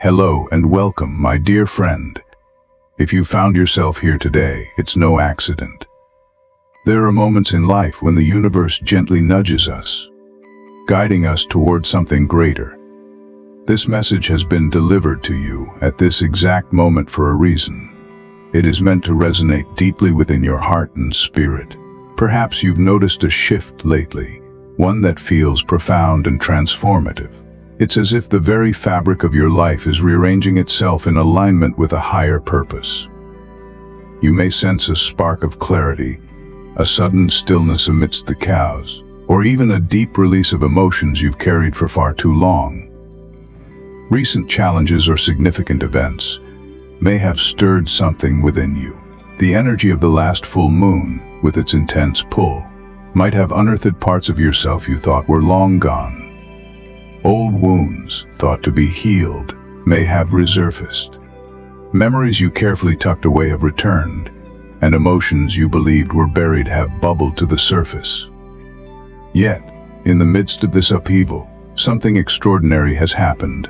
Hello and welcome, my dear friend. If you found yourself here today, it's no accident. There are moments in life when the universe gently nudges us, guiding us toward something greater. This message has been delivered to you at this exact moment for a reason. It is meant to resonate deeply within your heart and spirit. Perhaps you've noticed a shift lately, one that feels profound and transformative. It's as if the very fabric of your life is rearranging itself in alignment with a higher purpose. You may sense a spark of clarity, a sudden stillness amidst the chaos, or even a deep release of emotions you've carried for far too long. Recent challenges or significant events may have stirred something within you. The energy of the last full moon, with its intense pull, might have unearthed parts of yourself you thought were long gone. Old wounds, thought to be healed, may have resurfaced. Memories you carefully tucked away have returned, and emotions you believed were buried have bubbled to the surface. Yet, in the midst of this upheaval, something extraordinary has happened.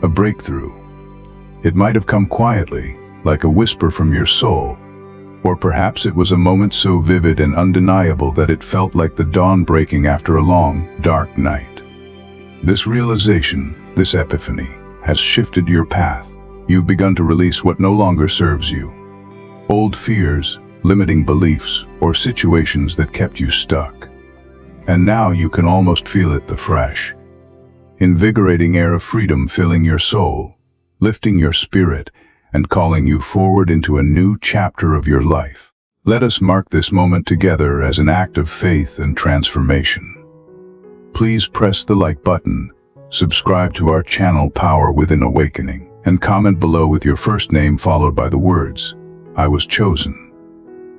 A breakthrough. It might have come quietly, like a whisper from your soul, or perhaps it was a moment so vivid and undeniable that it felt like the dawn breaking after a long, dark night. This realization, this epiphany, has shifted your path. You've begun to release what no longer serves you. Old fears, limiting beliefs, or situations that kept you stuck. And now you can almost feel it, the fresh, invigorating air of freedom filling your soul, lifting your spirit, and calling you forward into a new chapter of your life. Let us mark this moment together as an act of faith and transformation. Please press the like button, subscribe to our channel Power Within Awakening, and comment below with your first name followed by the words, "I was chosen.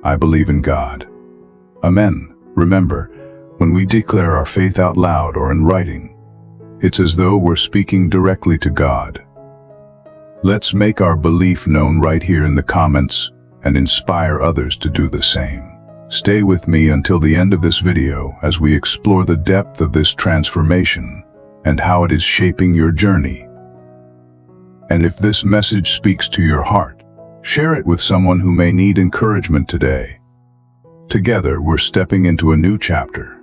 I believe in God." Amen. Remember, when we declare our faith out loud or in writing, it's as though we're speaking directly to God. Let's make our belief known right here in the comments and inspire others to do the same. Stay with me until the end of this video as we explore the depth of this transformation and how it is shaping your journey. And if this message speaks to your heart, share it with someone who may need encouragement today. Together, we're stepping into a new chapter.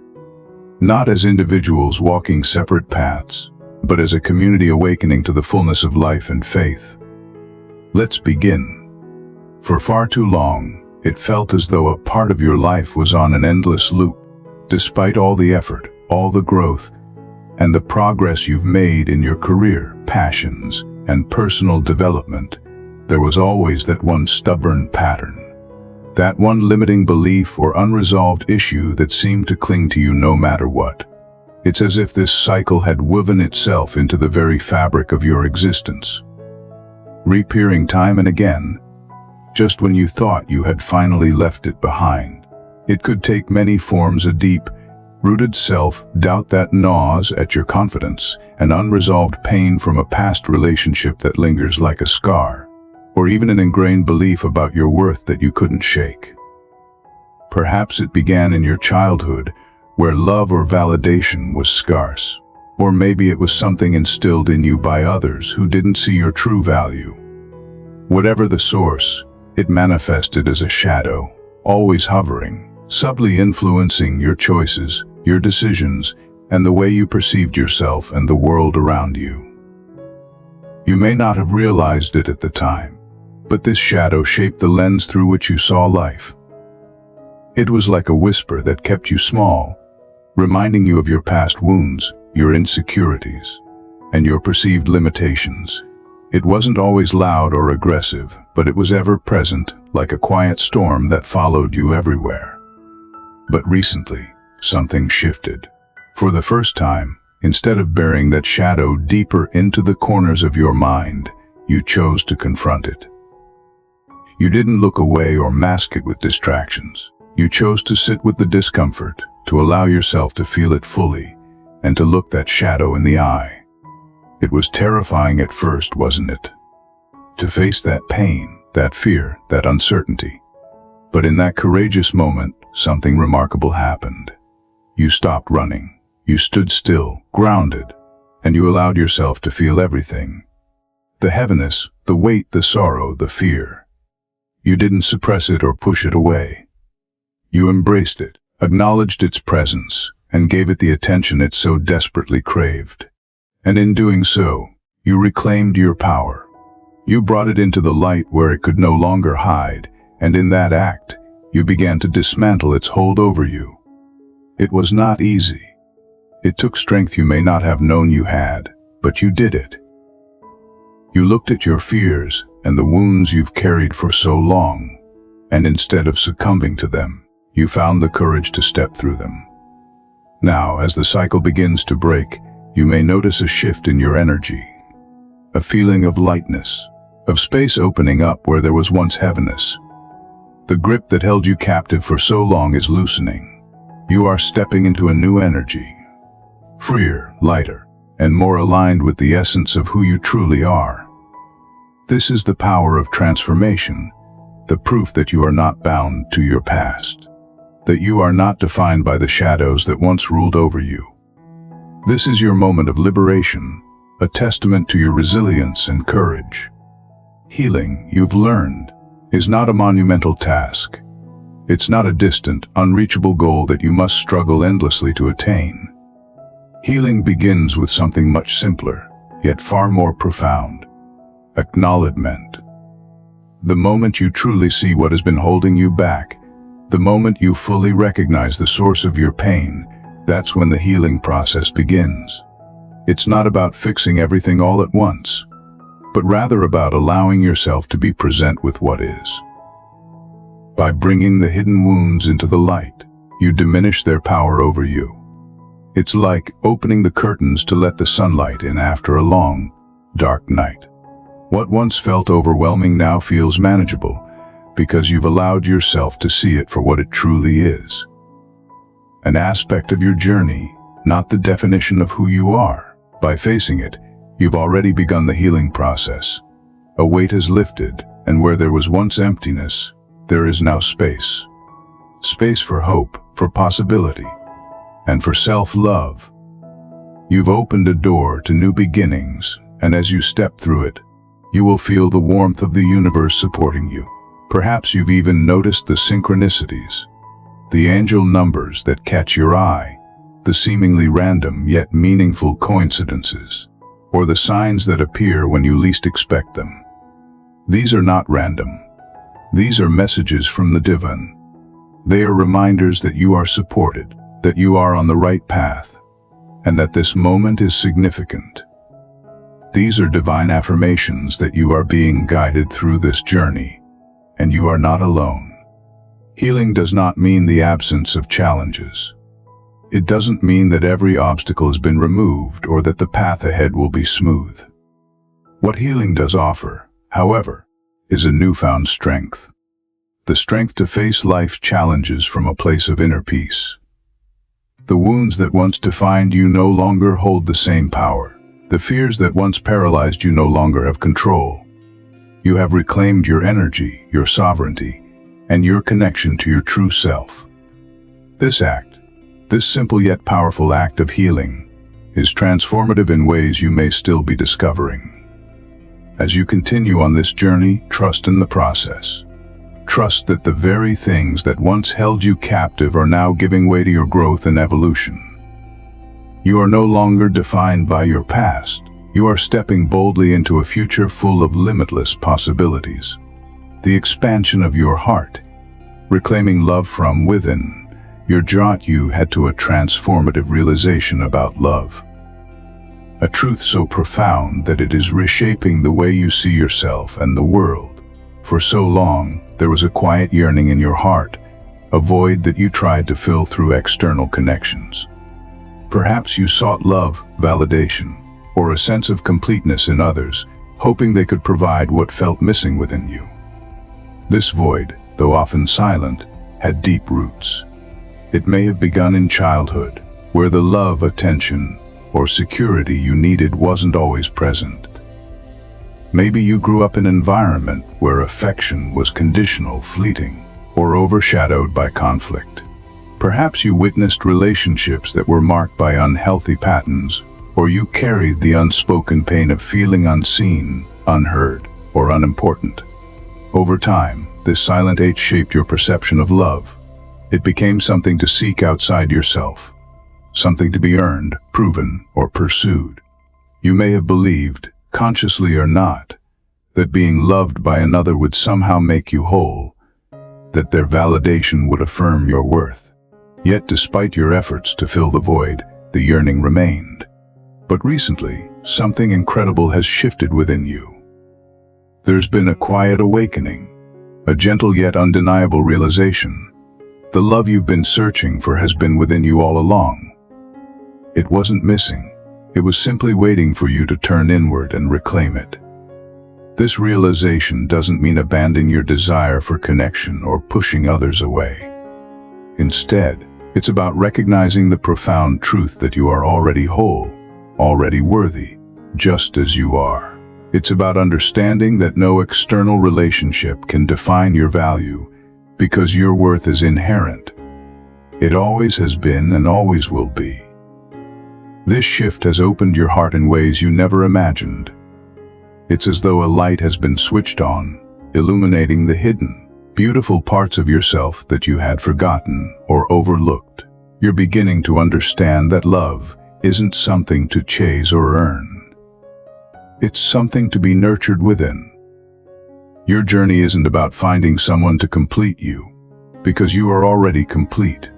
Not as individuals walking separate paths, but as a community awakening to the fullness of life and faith. Let's begin. For far too long, it felt as though a part of your life was on an endless loop. Despite all the effort, all the growth, and the progress you've made in your career, passions, and personal development, there was always that one stubborn pattern. That one limiting belief or unresolved issue that seemed to cling to you no matter what. It's as if this cycle had woven itself into the very fabric of your existence, reappearing time and again, just when you thought you had finally left it behind. It could take many forms: a deep-rooted self-doubt that gnaws at your confidence, an unresolved pain from a past relationship that lingers like a scar, or even an ingrained belief about your worth that you couldn't shake. Perhaps it began in your childhood, where love or validation was scarce. Or maybe it was something instilled in you by others who didn't see your true value. Whatever the source, it manifested as a shadow, always hovering, subtly influencing your choices, your decisions, and the way you perceived yourself and the world around you. You may not have realized it at the time, but this shadow shaped the lens through which you saw life. It was like a whisper that kept you small, reminding you of your past wounds, your insecurities, and your perceived limitations. It wasn't always loud or aggressive, but it was ever present, like a quiet storm that followed you everywhere. But recently, something shifted. For the first time, instead of burying that shadow deeper into the corners of your mind, you chose to confront it. You didn't look away or mask it with distractions. You chose to sit with the discomfort, to allow yourself to feel it fully, and to look that shadow in the eye. It was terrifying at first, wasn't it? To face that pain, that fear, that uncertainty. But in that courageous moment, something remarkable happened. You stopped running. You stood still, grounded, and you allowed yourself to feel everything. The heaviness, the weight, the sorrow, the fear. You didn't suppress it or push it away. You embraced it, acknowledged its presence, and gave it the attention it so desperately craved. And in doing so, you reclaimed your power. You brought it into the light where it could no longer hide, and in that act, you began to dismantle its hold over you. It was not easy. It took strength you may not have known you had, but you did it. You looked at your fears and the wounds you've carried for so long, and instead of succumbing to them, you found the courage to step through them. Now, as the cycle begins to break, you may notice a shift in your energy, a feeling of lightness, of space opening up where there was once heaviness. The grip that held you captive for so long is loosening. You are stepping into a new energy, freer, lighter, and more aligned with the essence of who you truly are. This is the power of transformation, the proof that you are not bound to your past, that you are not defined by the shadows that once ruled over you. This is your moment of liberation, a testament to your resilience and courage. Healing, you've learned, is not a monumental task. It's not a distant, unreachable goal that you must struggle endlessly to attain. Healing begins with something much simpler, yet far more profound: acknowledgement. The moment you truly see what has been holding you back, the moment you fully recognize the source of your pain, that's when the healing process begins. It's not about fixing everything all at once, but rather about allowing yourself to be present with what is. By bringing the hidden wounds into the light, you diminish their power over you. It's like opening the curtains to let the sunlight in after a long, dark night. What once felt overwhelming now feels manageable, because you've allowed yourself to see it for what it truly is. An aspect of your journey, not the definition of who you are. By facing it, you've already begun the healing process. A weight has lifted, and where there was once emptiness, there is now space. Space for hope, for possibility, and for self-love. You've opened a door to new beginnings, and as you step through it, you will feel the warmth of the universe supporting you. Perhaps you've even noticed the synchronicities, the angel numbers that catch your eye, the seemingly random yet meaningful coincidences, or the signs that appear when you least expect them. These are not random. These are messages from the Divine. They are reminders that you are supported, that you are on the right path, and that this moment is significant. These are divine affirmations that you are being guided through this journey, and you are not alone. Healing does not mean the absence of challenges. It doesn't mean that every obstacle has been removed or that the path ahead will be smooth. What healing does offer, however, is a newfound strength. The strength to face life's challenges from a place of inner peace. The wounds that once defined you no longer hold the same power. The fears that once paralyzed you no longer have control. You have reclaimed your energy, your sovereignty, and your connection to your true self. This act, this simple yet powerful act of healing, is transformative in ways you may still be discovering. As you continue on this journey, trust in the process. Trust that the very things that once held you captive are now giving way to your growth and evolution. You are no longer defined by your past. You are stepping boldly into a future full of limitless possibilities. The expansion of your heart, reclaiming love from within, your brought you had to a transformative realization about love. A truth so profound that it is reshaping the way you see yourself and the world. For so long, there was a quiet yearning in your heart, a void that you tried to fill through external connections. Perhaps you sought love, validation, or a sense of completeness in others, hoping they could provide what felt missing within you. This void, though often silent, had deep roots. It may have begun in childhood, where the love, attention, or security you needed wasn't always present. Maybe you grew up in an environment where affection was conditional, fleeting, or overshadowed by conflict. Perhaps you witnessed relationships that were marked by unhealthy patterns, or you carried the unspoken pain of feeling unseen, unheard, or unimportant. Over time, this silent H shaped your perception of love. It became something to seek outside yourself, something to be earned, proven, or pursued. You may have believed, consciously or not, that being loved by another would somehow make you whole, that their validation would affirm your worth. Yet despite your efforts to fill the void, the yearning remained. But recently, something incredible has shifted within you. There's been a quiet awakening, a gentle yet undeniable realization. The love you've been searching for has been within you all along. It wasn't missing. It was simply waiting for you to turn inward and reclaim it. This realization doesn't mean abandon your desire for connection or pushing others away. Instead, it's about recognizing the profound truth that you are already whole, already worthy, just as you are. It's about understanding that no external relationship can define your value, because your worth is inherent. It always has been and always will be. This shift has opened your heart in ways you never imagined. It's as though a light has been switched on, illuminating the hidden, beautiful parts of yourself that you had forgotten or overlooked. You're beginning to understand that love isn't something to chase or earn. It's something to be nurtured within. Your journey isn't about finding someone to complete you, because you are already complete.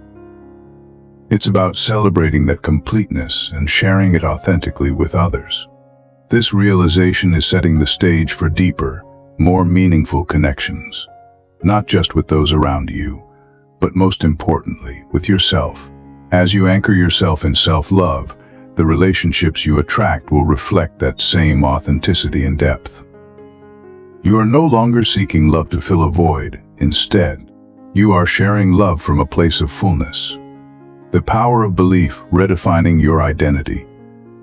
It's about celebrating that completeness and sharing it authentically with others. This realization is setting the stage for deeper, more meaningful connections, not just with those around you, but most importantly, with yourself. As you anchor yourself in self-love, the relationships you attract will reflect that same authenticity and depth. You are no longer seeking love to fill a void. Instead, you are sharing love from a place of fullness. The power of belief redefining your identity.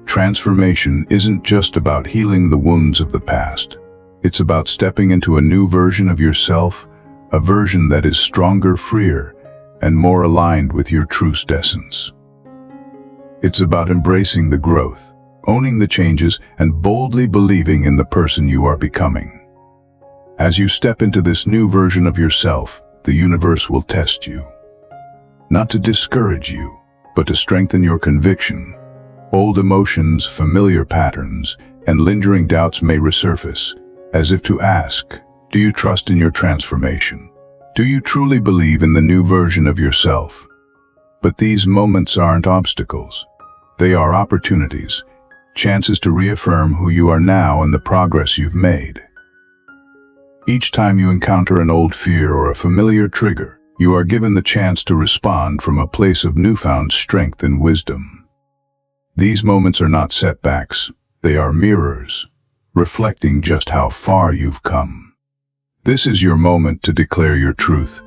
Transformation isn't just about healing the wounds of the past. It's about stepping into a new version of yourself, a version that is stronger, freer, and more aligned with your true essence. It's about embracing the growth, owning the changes, and boldly believing in the person you are becoming. As you step into this new version of yourself, the universe will test you. Not to discourage you, but to strengthen your conviction. Old emotions, familiar patterns, and lingering doubts may resurface, as if to ask, do you trust in your transformation? Do you truly believe in the new version of yourself? But these moments aren't obstacles. They are opportunities, chances to reaffirm who you are now and the progress you've made. Each time you encounter an old fear or a familiar trigger, you are given the chance to respond from a place of newfound strength and wisdom. These moments are not setbacks, they are mirrors, reflecting just how far you've come. This is your moment to declare your truth.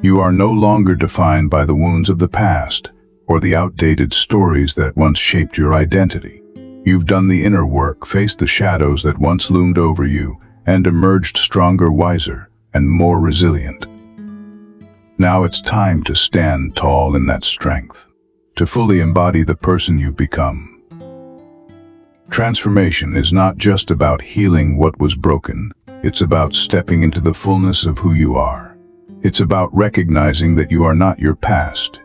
You are no longer defined by the wounds of the past or the outdated stories that once shaped your identity. You've done the inner work, faced the shadows that once loomed over you, and emerged stronger, wiser, and more resilient. Now it's time to stand tall in that strength, to fully embody the person you've become. Transformation is not just about healing what was broken, it's about stepping into the fullness of who you are. It's about recognizing that you are not your past.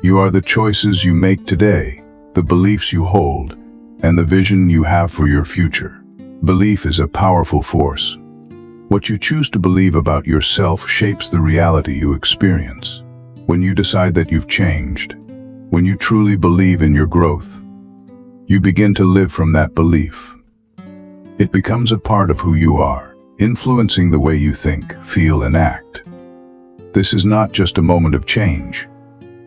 You are the choices you make today, the beliefs you hold, and the vision you have for your future. Belief is a powerful force. What you choose to believe about yourself shapes the reality you experience. When you decide that you've changed, when you truly believe in your growth, you begin to live from that belief. It becomes a part of who you are, influencing the way you think, feel, and act. This is not just a moment of change.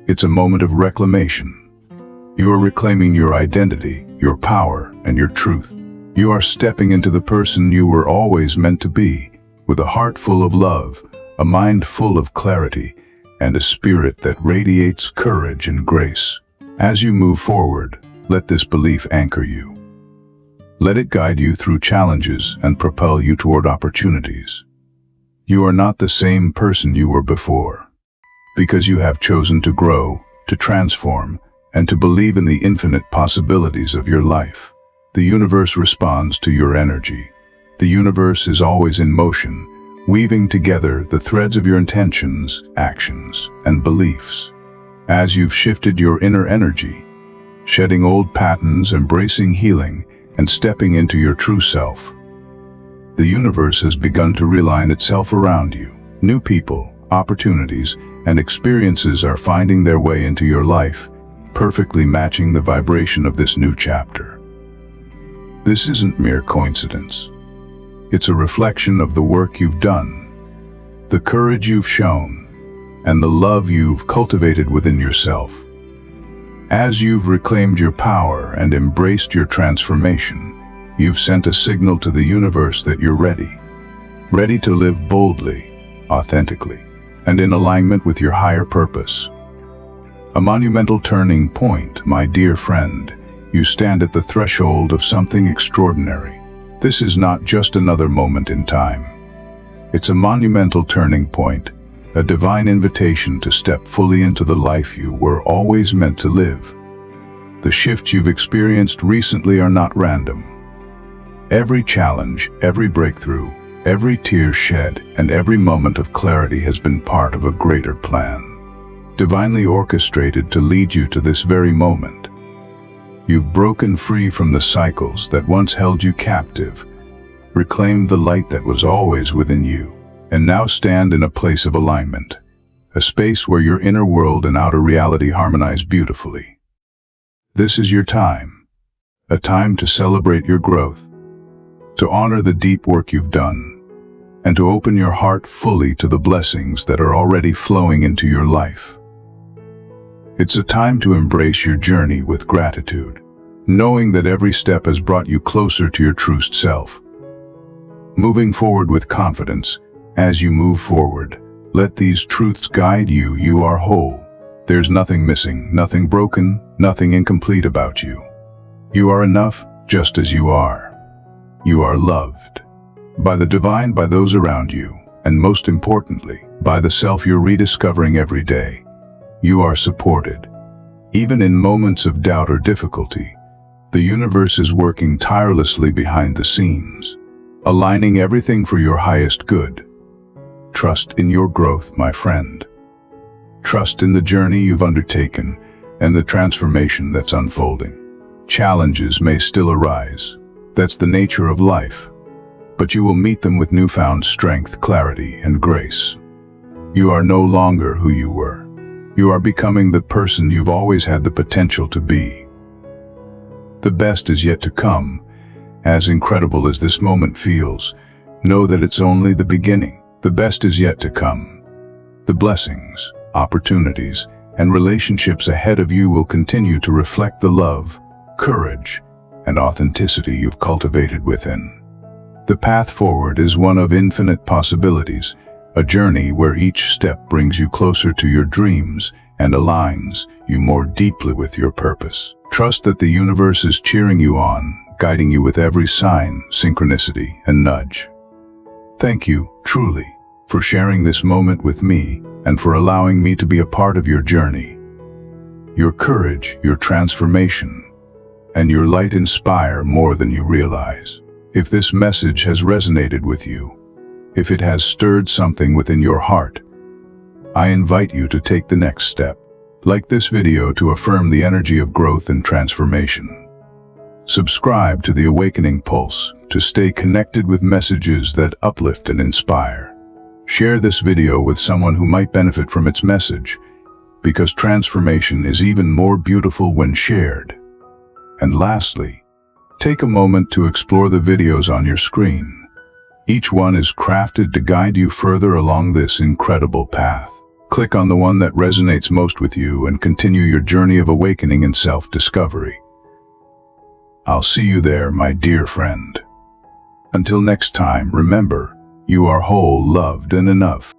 It's a moment of reclamation. You are reclaiming your identity, your power, and your truth. You are stepping into the person you were always meant to be, with a heart full of love, a mind full of clarity, and a spirit that radiates courage and grace. As you move forward, let this belief anchor you. Let it guide you through challenges and propel you toward opportunities. You are not the same person you were before, because you have chosen to grow, to transform, and to believe in the infinite possibilities of your life. The universe responds to your energy. The universe is always in motion, weaving together the threads of your intentions, actions, and beliefs. As you've shifted your inner energy, shedding old patterns, embracing healing, and stepping into your true self, the universe has begun to realign itself around you. New people, opportunities, and experiences are finding their way into your life, perfectly matching the vibration of this new chapter. This isn't mere coincidence. It's a reflection of the work you've done, the courage you've shown, and the love you've cultivated within yourself. As you've reclaimed your power and embraced your transformation, you've sent a signal to the universe that you're ready to live boldly, authentically, and in alignment with your higher purpose. A monumental turning point, my dear friend. You stand at the threshold of something extraordinary. This is not just another moment in time. It's a monumental turning point, a divine invitation to step fully into the life you were always meant to live. The shifts you've experienced recently are not random. Every challenge, every breakthrough, every tear shed, and every moment of clarity has been part of a greater plan, divinely orchestrated to lead you to this very moment. You've broken free from the cycles that once held you captive, reclaimed the light that was always within you, and now stand in a place of alignment, a space where your inner world and outer reality harmonize beautifully. This is your time, a time to celebrate your growth, to honor the deep work you've done, and to open your heart fully to the blessings that are already flowing into your life. It's a time to embrace your journey with gratitude, knowing that every step has brought you closer to your true self. Moving forward with confidence, as you move forward, let these truths guide you. You are whole. There's nothing missing, nothing broken, nothing incomplete about you. You are enough just as you are. You are loved by the divine, by those around you, and most importantly, by the self you're rediscovering every day. You are supported. Even in moments of doubt or difficulty, the universe is working tirelessly behind the scenes, aligning everything for your highest good. Trust in your growth, my friend. Trust in the journey you've undertaken and the transformation that's unfolding. Challenges may still arise. That's the nature of life. But you will meet them with newfound strength, clarity, and grace. You are no longer who you were. You are becoming the person you've always had the potential to be. The best is yet to come. As incredible as this moment feels, know that it's only the beginning. The best is yet to come. The blessings, opportunities, and relationships ahead of you will continue to reflect the love, courage, and authenticity you've cultivated within. The path forward is one of infinite possibilities, a journey where each step brings you closer to your dreams and aligns you more deeply with your purpose. Trust that the universe is cheering you on, guiding you with every sign, synchronicity, and nudge. Thank you, truly, for sharing this moment with me and for allowing me to be a part of your journey. Your courage, your transformation, and your light inspire more than you realize. If this message has resonated with you, if it has stirred something within your heart, I invite you to take the next step. Like this video to affirm the energy of growth and transformation. Subscribe to the Awakening Pulse to stay connected with messages that uplift and inspire. Share this video with someone who might benefit from its message, because transformation is even more beautiful when shared. And lastly, take a moment to explore the videos on your screen. Each one is crafted to guide you further along this incredible path. Click on the one that resonates most with you and continue your journey of awakening and self-discovery. I'll see you there, my dear friend. Until next time, remember, you are whole, loved, and enough.